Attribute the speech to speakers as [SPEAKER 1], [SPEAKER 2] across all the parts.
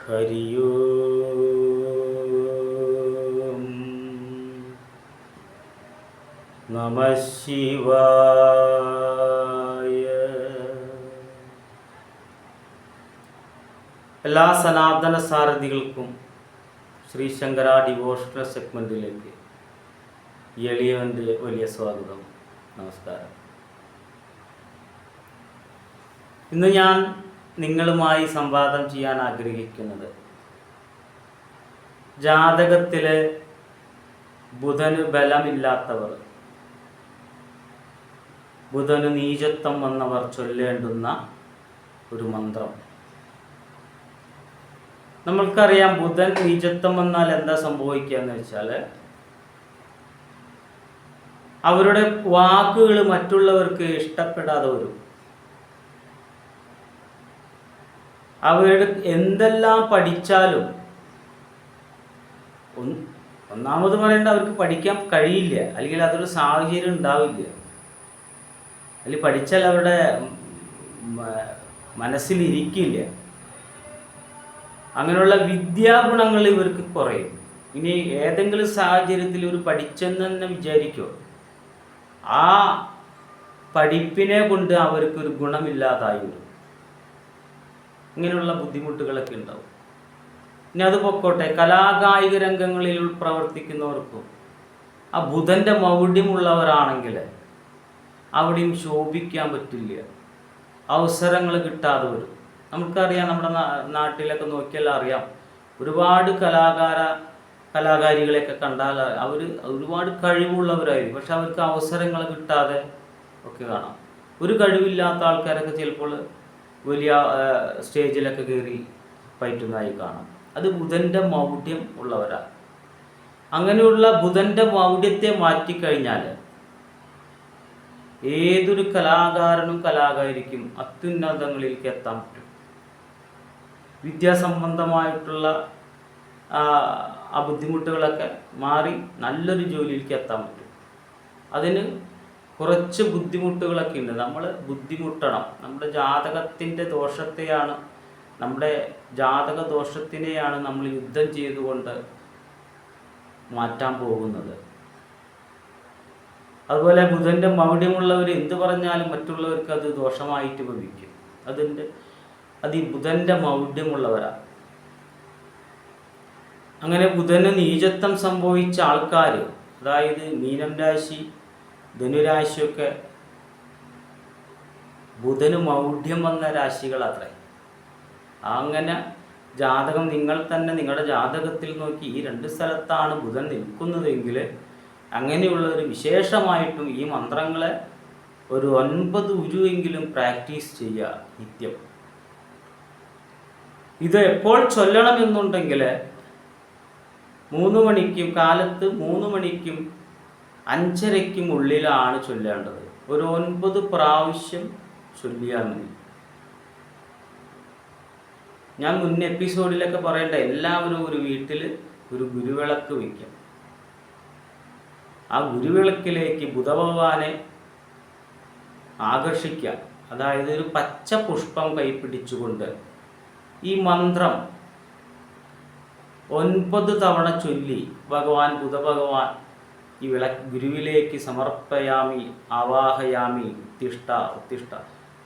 [SPEAKER 1] ഹരി ഓം നമഃ ശിവായ. എല്ലാ സനാതന സാരഥികൾക്കും ശ്രീ ശങ്കര ഡിവോഷണൽ സെഗ്മെൻറ്റിലേക്ക് എളിയവൻ്റെ വലിയ സ്വാഗതം. നമസ്കാരം. ഇന്ന് ഞാൻ നിങ്ങളുമായി സംവാദം ചെയ്യാൻ ആഗ്രഹിക്കുന്നത് ജാതകത്തിലെ ബുധന് ബലമില്ലാത്തവർ, ബുധന് നീചത്വം വന്നവർ ചൊല്ലേണ്ടുന്ന ഒരു മന്ത്രം. നമ്മൾക്കറിയാം, ബുധൻ നീചത്വം വന്നാൽ എന്താ സംഭവിക്കുക എന്ന് വെച്ചാൽ, അവരുടെ വാക്കുകൾ മറ്റുള്ളവർക്ക് ഇഷ്ടപ്പെടാതെ വരും. അവരുടെ എന്തെല്ലാം പഠിച്ചാലും, ഒന്നാമത് പറയേണ്ട, അവർക്ക് പഠിക്കാൻ കഴിയില്ല, അല്ലെങ്കിൽ അതൊരു സാഹചര്യം ഉണ്ടാവില്ല. അല്ലെങ്കിൽ പഠിച്ചാൽ അവരുടെ മനസ്സിലിരിക്കില്ല. അങ്ങനെയുള്ള വിദ്യാഗുണങ്ങൾ ഇവർക്ക് കുറയും. ഇനി ഏതെങ്കിലും സാഹചര്യത്തിൽ ഒരു പഠിച്ചെന്ന് തന്നെ വിചാരിക്കോ, ആ പഠിപ്പിനെ കൊണ്ട് അവർക്കൊരു ഗുണമില്ലാതായി വരും. ഇങ്ങനെയുള്ള ബുദ്ധിമുട്ടുകളൊക്കെ ഉണ്ടാവും. ഇനി അത് പൊക്കോട്ടെ, കലാകായിക രംഗങ്ങളിൽ പ്രവർത്തിക്കുന്നവർക്കും ആ ബുധൻ്റെ മൗഢ്യമുള്ളവരാണെങ്കിൽ അവിടെയും ശോഭിക്കാൻ പറ്റില്ല, അവസരങ്ങൾ കിട്ടാതെ വരും. നമുക്കറിയാം, നമ്മുടെ നാട്ടിലൊക്കെ നോക്കിയാൽ അറിയാം, ഒരുപാട് കലാകാരികളെയൊക്കെ കണ്ടാൽ അവർ ഒരുപാട് കഴിവുള്ളവരായിരിക്കും, പക്ഷെ അവർക്ക് അവസരങ്ങൾ കിട്ടാതെ ഒക്കെ കാണാം. ഒരു കഴിവില്ലാത്ത ആൾക്കാരൊക്കെ ചിലപ്പോൾ വലിയ സ്റ്റേജിലൊക്കെ കയറി പയറ്റുന്നതായി കാണാം. അത് ബുധൻ്റെ മൗഢ്യം ഉള്ളവരാണ്. അങ്ങനെയുള്ള ബുധൻ്റെ മൗഢ്യത്തെ മാറ്റിക്കഴിഞ്ഞാൽ ഏതൊരു കലാകാരനും കലാകാരിക്കും അത്യുന്നതങ്ങളിലേക്ക് എത്താൻ പറ്റും. വിദ്യാസംബന്ധമായിട്ടുള്ള ആ ബുദ്ധിമുട്ടുകളൊക്കെ മാറി നല്ലൊരു ജോലിയിലേക്ക് എത്താൻ പറ്റും. അതിന് കുറച്ച് ബുദ്ധിമുട്ടുകളൊക്കെ ഉണ്ട്. നമ്മൾ ബുദ്ധിമുട്ടണം. നമ്മുടെ ജാതകത്തിൻ്റെ ദോഷത്തെയാണ്, നമ്മുടെ ജാതക ദോഷത്തിനെയാണ് നമ്മൾ യുദ്ധം ചെയ്തുകൊണ്ട് മാറ്റാൻ പോകുന്നത്. അതുപോലെ ബുധൻ്റെ മൗഢ്യമുള്ളവർ എന്ത് പറഞ്ഞാലും മറ്റുള്ളവർക്ക് അത് ദോഷമായിട്ട് ഭവിക്കും. അത് ഈ ബുധൻ്റെ മൗഢ്യമുള്ളവരാണ്. അങ്ങനെ ബുധന് നീചത്വം സംഭവിച്ച ആൾക്കാർ, അതായത് മീനം രാശി, ധനുരാശിയൊക്കെ ബുധന് മൗഢ്യം വന്ന രാശികളത്രേ. അങ്ങനെ ജാതകം നിങ്ങൾ തന്നെ നിങ്ങളുടെ ജാതകത്തിൽ നോക്കി ഈ രണ്ട് സ്ഥലത്താണ് ബുധൻ നിൽക്കുന്നതെങ്കിൽ അങ്ങനെയുള്ളൊരു വിശേഷമായിട്ടും ഈ മന്ത്രങ്ങളെ ഒരു 9 ഉരുവെങ്കിലും പ്രാക്ടീസ് ചെയ്യുക നിത്യം. ഇത് എപ്പോൾ ചൊല്ലണമെന്നുണ്ടെങ്കിൽ 3 മണിക്കും, കാലത്ത് 3 മണിക്കും 5:30ക്കും ഉള്ളിലാണ് ചൊല്ലേണ്ടത്. ഒരു 9 പ്രാവശ്യം ചൊല്ലിയാൽ മതി. ഞാൻ മുൻ എപ്പിസോഡിലൊക്കെ പറയേണ്ട, എല്ലാവരും ഒരു വീട്ടിൽ ഒരു ഗുരുവിളക്ക് വയ്ക്കും. ആ ഗുരുവിളക്കിലേക്ക് ബുധഭഗവാനെ ആകർഷിക്കുക. അതായത് ഒരു പച്ച പുഷ്പം കൈപ്പിടിച്ചുകൊണ്ട് ഈ മന്ത്രം 9 തവണ ചൊല്ലി ബുധഭഗവാൻ ഈ ഗുരുവിലേക്ക് സമർപ്പയാമി, ആവാഹയാമി, ഉത്തിഷ്ഠ,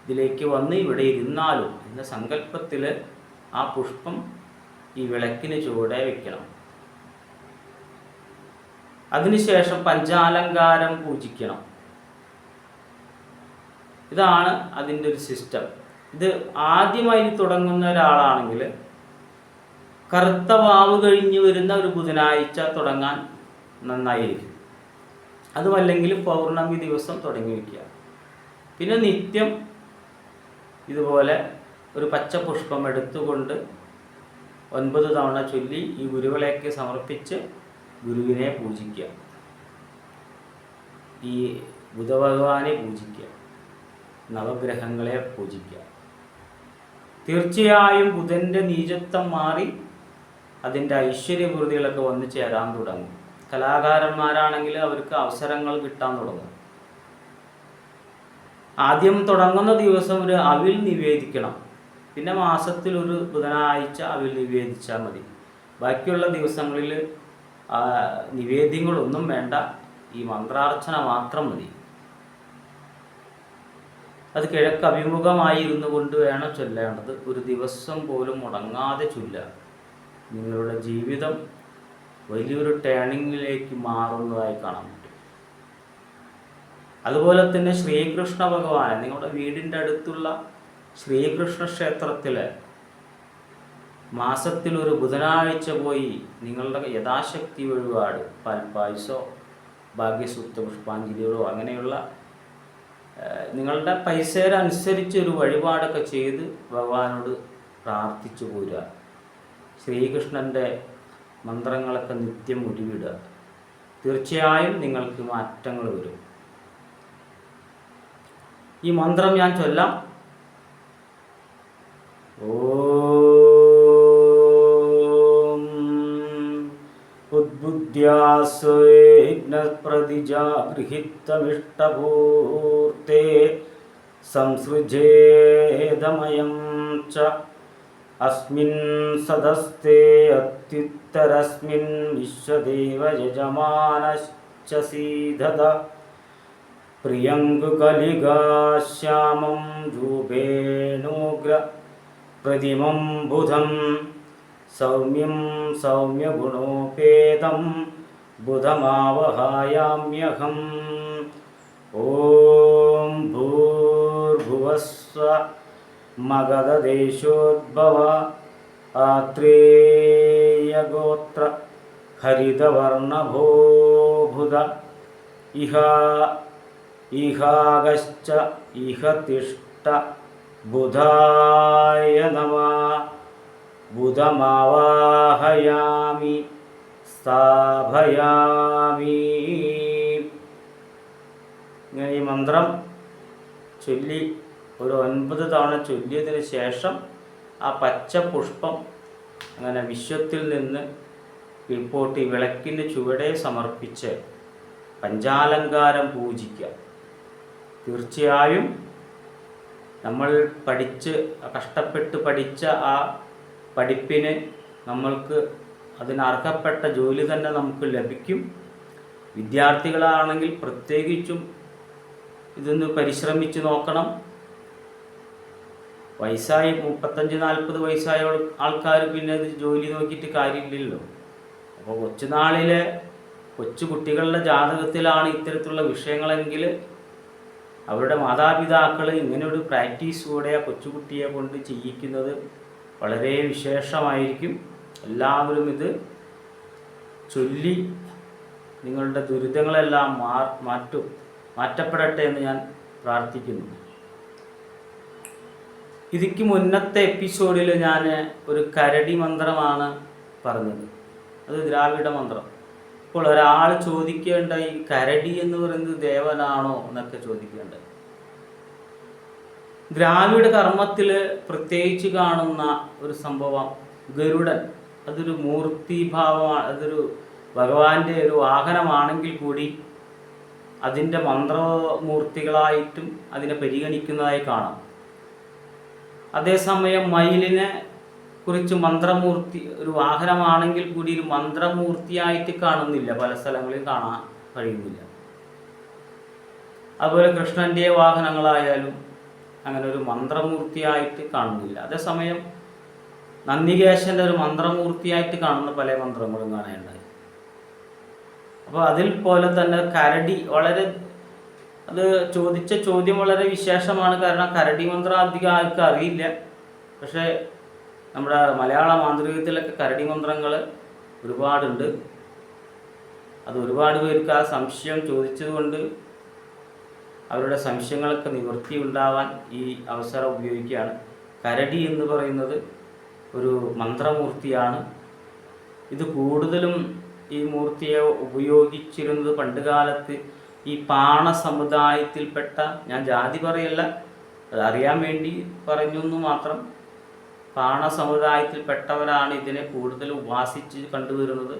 [SPEAKER 1] ഇതിലേക്ക് വന്ന് ഇവിടെ ഇരുന്നാലും എന്ന സങ്കല്പത്തിൽ ആ പുഷ്പം ഈ വിളക്കിന് ചുവടെ വയ്ക്കണം. അതിനുശേഷം പഞ്ചാലങ്കാരം പൂജിക്കണം. ഇതാണ് അതിൻ്റെ ഒരു സിസ്റ്റം. ഇത് ആദ്യമായി തുടങ്ങുന്ന ഒരാളാണെങ്കിൽ കറുത്ത വാവ് കഴിഞ്ഞ് വരുന്ന ഒരു ബുധനാഴ്ച തുടങ്ങാൻ നന്നായിരിക്കും. അതുമല്ലെങ്കിൽ പൗർണമി ദിവസം തുടങ്ങി വയ്ക്കുക. പിന്നെ നിത്യം ഇതുപോലെ ഒരു പച്ച പുഷ്പം എടുത്തുകൊണ്ട് 9 തവണ ചൊല്ലി ഈ ഗുരുവിളേക്ക് സമർപ്പിച്ച് ഗുരുവിനെ പൂജിക്കുക. ഈ ബുധഭഗവാനെ പൂജിക്കുക, നവഗ്രഹങ്ങളെ പൂജിക്കുക. തീർച്ചയായും ബുധൻ്റെ നീചത്വം മാറി അതിൻ്റെ ഐശ്വര്യപൂർത്തികളൊക്കെ വന്നു ചേരാൻ തുടങ്ങും. കലാകാരന്മാരാണെങ്കിൽ അവർക്ക് അവസരങ്ങൾ കിട്ടാൻ തുടങ്ങും. ആദ്യം തുടങ്ങുന്ന ദിവസം ഒരു അവിൽ നിവേദിക്കണം. പിന്നെ മാസത്തിൽ ഒരു ബുധനാഴ്ച അവിൽ നിവേദിച്ചാൽ മതി. ബാക്കിയുള്ള ദിവസങ്ങളിൽ നിവേദ്യങ്ങളൊന്നും വേണ്ട, ഈ മന്ത്രാർച്ചന മാത്രം മതി. അത് കിഴക്ക് അഭിമുഖമായി ഇരുന്നു കൊണ്ട് വേണം ചൊല്ലേണ്ടത്. ഒരു ദിവസം പോലും മുടങ്ങാതെ ചൊല്ലുക. നിങ്ങളുടെ ജീവിതം വലിയൊരു ടേണിങ്ങിലേക്ക് മാറുന്നതായി കാണാൻ പറ്റും. അതുപോലെ തന്നെ ശ്രീകൃഷ്ണ ഭഗവാനെ നിങ്ങളുടെ വീടിൻ്റെ അടുത്തുള്ള ശ്രീകൃഷ്ണ ക്ഷേത്രത്തിൽ മാസത്തിൽ ഒരു ബുധനാഴ്ച പോയി നിങ്ങളുടെ യഥാശക്തി വഴിപാട് പാൽപ്പായസോ ഭാഗ്യസൂക്ത പുഷ്പാഞ്ജലികളോ അങ്ങനെയുള്ള നിങ്ങളുടെ പൈസേരനുസരിച്ച് ഒരു വഴിപാടൊക്കെ ചെയ്ത് ഭഗവാനോട് പ്രാർത്ഥിച്ചു പോരുക. ശ്രീകൃഷ്ണൻ്റെ മന്ത്രങ്ങളൊക്കെ നിത്യം ഉരുവിടുക. തീർച്ചയായും നിങ്ങൾക്ക് മാറ്റങ്ങൾ വരും. ഈ മന്ത്രം ഞാൻ ചൊല്ലാം. ഓം ഉദ്ബുദ്ധ്യാസ്വേഗ്നപ്രതിജാഗൃഹീതമിഷ്ടപൂർത്തേ സംസൃജേദമയം ച അസ്മിൻ സദസ്തേ അത്യുത്തരസ്മിൻ വിശ്വദേവ യജമാനശ്ച സീദത പ്രിയങ്കുകലികാശ്യാമം രൂപേണോഗ്ര പ്രതിമം ബുധം സൗമ്യം സൗമ്യഗുണോപേതം ബുധമാവഹായാമ്യഹം. ഓം ഭൂർഭുവസ്വ മഗധദേശോദ്ഭവ ആത്രേയഗോത്ര ഹരിതവർണഭോ ഭുത ഇഹാഗശ്ച ഇഹ തിഷ്ഠ ബുധായ നമഃ. ബുധമാവാഹയാമി സ്ഥാപയാമി. ഇങ്ങനെ ഈ മന്ത്രം ചൊല്ലി ഒരു 9 തവണ ചൊല്ലിയതിന് ശേഷം ആ പച്ച പുഷ്പം അങ്ങനെ വിശ്വത്തിൽ നിന്ന് റിപ്പോർട്ട് വിളക്കിന് ചുവടെ സമർപ്പിച്ച് പഞ്ചാലങ്കാരം പൂജിക്കുക. തീർച്ചയായും നമ്മൾ കഷ്ടപ്പെട്ട് പഠിച്ച ആ പഠിപ്പിന് നമ്മൾക്ക് അതിനർഹപ്പെട്ട ജോലി തന്നെ നമുക്ക് ലഭിക്കും. വിദ്യാർത്ഥികളാണെങ്കിൽ പ്രത്യേകിച്ചും ഇതൊന്ന് പരിശ്രമിച്ച് നോക്കണം. വയസ്സായി 35-40 വയസ്സായ ആൾക്കാർ പിന്നെ അത് ജോലി നോക്കിയിട്ട് കാര്യമില്ലല്ലോ. അപ്പോൾ കൊച്ചുനാളിലെ കൊച്ചു കുട്ടികളുടെ ജാതകത്തിലാണ് ഇത്തരത്തിലുള്ള വിഷയങ്ങളെങ്കിൽ അവരുടെ മാതാപിതാക്കൾ ഇങ്ങനെയൊരു പ്രാക്ടീസോടെ ആ കൊച്ചുകുട്ടിയെ കൊണ്ട് ചെയ്യിക്കുന്നത് വളരെ വിശേഷമായിരിക്കും. എല്ലാവരും ഇത് ചൊല്ലി നിങ്ങളുടെ ദുരിതങ്ങളെല്ലാം മാറ്റപ്പെടട്ടെ എന്ന് ഞാൻ പ്രാർത്ഥിക്കുന്നു. ഇതിക്ക് മുന്നത്തെ എപ്പിസോഡിൽ ഞാൻ ഒരു കരടി മന്ത്രമാണ് പറഞ്ഞത്. അത് ദ്രാവിഡ മന്ത്രം. അപ്പോൾ ഒരാൾ ചോദിക്കേണ്ട ഈ കരടി എന്ന് പറയുന്നത് ദേവനാണോ എന്നൊക്കെ ചോദിക്കേണ്ട. ദ്രാവിഡ കർമ്മത്തിൽ പ്രത്യേകിച്ച് കാണുന്ന ഒരു സംഭവം ഗരുഡൻ. അതൊരു മൂർത്തിഭാവമാണ്. അതൊരു ഭഗവാന്റെ ഒരു വാഹനമാണെങ്കിൽ കൂടി അതിൻ്റെ മന്ത്രമൂർത്തികളായിട്ടും അതിനെ പരിഗണിക്കുന്നതായി കാണാം. അതേസമയം മയിലിനെ കുറിച്ച് മന്ത്രമൂർത്തി ഒരു വാഹനമാണെങ്കിൽ കൂടി ഒരു മന്ത്രമൂർത്തിയായിട്ട് കാണുന്നില്ല, പല സ്ഥലങ്ങളിൽ കാണാൻ കഴിയുന്നില്ല. അതുപോലെ കൃഷ്ണൻ്റെ വാഹനങ്ങളായാലും അങ്ങനെ ഒരു മന്ത്രമൂർത്തിയായിട്ട് കാണുന്നില്ല. അതേസമയം നന്ദികേശൻ്റെ ഒരു മന്ത്രമൂർത്തിയായിട്ട് കാണുന്ന പല മന്ത്രങ്ങളും കാണാനുണ്ടായി. അപ്പോൾ അതിൽ പോലെ തന്നെ കരടി അത് ചോദിച്ച ചോദ്യം വളരെ വിശേഷമാണ്. കാരണം കരടി മന്ത്രം അധികം ആർക്കും അറിയില്ല. പക്ഷേ നമ്മുടെ മലയാള മാന്ത്രികത്തിലൊക്കെ കരടി മന്ത്രങ്ങൾ ഒരുപാടുണ്ട്. അത് ഒരുപാട് പേർക്ക് ആ സംശയം ചോദിച്ചതുകൊണ്ട് അവരുടെ സംശയങ്ങളൊക്കെ നിവൃത്തി ഉണ്ടാവാൻ ഈ അവസരം ഉപയോഗിക്കുകയാണ്. കരടി എന്ന് പറയുന്നത് ഒരു മന്ത്രമൂർത്തിയാണ്. ഇത് കൂടുതലും ഈ മൂർത്തിയെ ഉപയോഗിച്ചിരുന്നത് പണ്ടുകാലത്ത് ഈ പാണ സമുദായത്തിൽപ്പെട്ട, ഞാൻ ജാതി പറയല്ല, അതറിയാൻ വേണ്ടി പറഞ്ഞു എന്ന് മാത്രം, പാണ സമുദായത്തിൽപ്പെട്ടവരാണ് ഇതിനെ കൂടുതൽ ഉപാസിച്ച് കണ്ടുവരുന്നത്.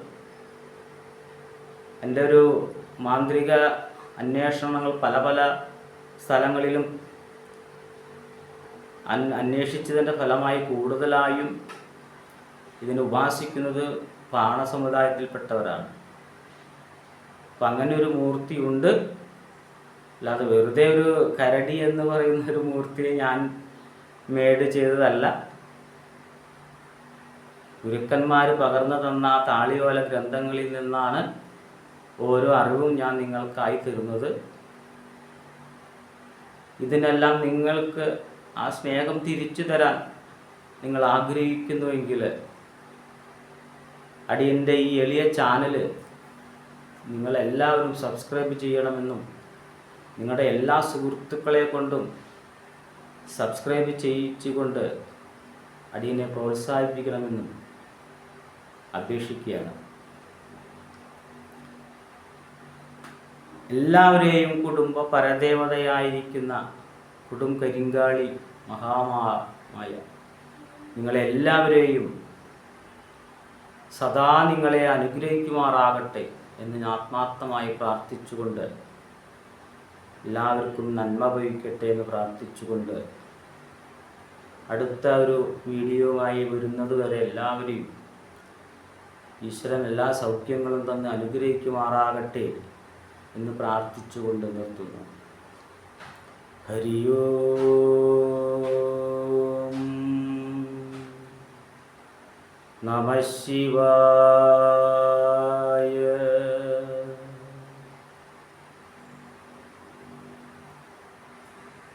[SPEAKER 1] എൻ്റെ ഒരു മാന്ത്രിക അന്വേഷണങ്ങൾ പല സ്ഥലങ്ങളിലും അന്വേഷിച്ചതിൻ്റെ ഫലമായി കൂടുതലായും ഇതിനെ ഉപാസിക്കുന്നത് പാണ സമുദായത്തിൽപ്പെട്ടവരാണ്. അപ്പം അങ്ങനെ ഒരു മൂർത്തി ഉണ്ട്. അല്ലാതെ വെറുതെ ഒരു കരടി എന്ന് പറയുന്ന ഒരു മൂർത്തിയെ ഞാൻ മേഡ് ചെയ്തതല്ല. ഗുരുക്കന്മാർ പകർന്നു തന്ന ആ താളിയോല ഗ്രന്ഥങ്ങളിൽ നിന്നാണ് ഓരോ അറിവും ഞാൻ നിങ്ങൾക്കായി തരുന്നത്. ഇതിനെല്ലാം നിങ്ങൾക്ക് ആ സ്നേഹം തിരിച്ചു തരാൻ നിങ്ങൾ ആഗ്രഹിക്കുന്നുവെങ്കിൽ അടിയൻ്റെ ഈ എളിയ ചാനൽ നിങ്ങളെല്ലാവരും സബ്സ്ക്രൈബ് ചെയ്യണമെന്നും നിങ്ങളുടെ എല്ലാ സുഹൃത്തുക്കളെ കൊണ്ടും സബ്സ്ക്രൈബ് ചെയ്യിച്ചുകൊണ്ട് അടിയനെ പ്രോത്സാഹിപ്പിക്കണമെന്നും അപേക്ഷിക്കുകയാണ്. എല്ലാവരെയും കുടുംബ പരദേവതയായിരിക്കുന്ന കരിങ്കാളി മഹാമായ നിങ്ങളെല്ലാവരെയും സദാ നിങ്ങളെ അനുഗ്രഹിക്കുമാറാകട്ടെ എന്ന് ഞാൻ ആത്മാർത്ഥമായി പ്രാർത്ഥിച്ചുകൊണ്ട്, എല്ലാവർക്കും നന്മ ഭവിക്കട്ടെ എന്ന് പ്രാർത്ഥിച്ചുകൊണ്ട്, അടുത്ത ഒരു വീഡിയോയുമായി വരുന്നത് വരെ എല്ലാവരെയും ഈശ്വരൻ എല്ലാ സൗഖ്യങ്ങളും തന്ന് അനുഗ്രഹിക്കുമാറാകട്ടെ എന്ന് പ്രാർത്ഥിച്ചുകൊണ്ട് നിർത്തുന്നു. ഹരി ഓം നമഃ ശിവായ.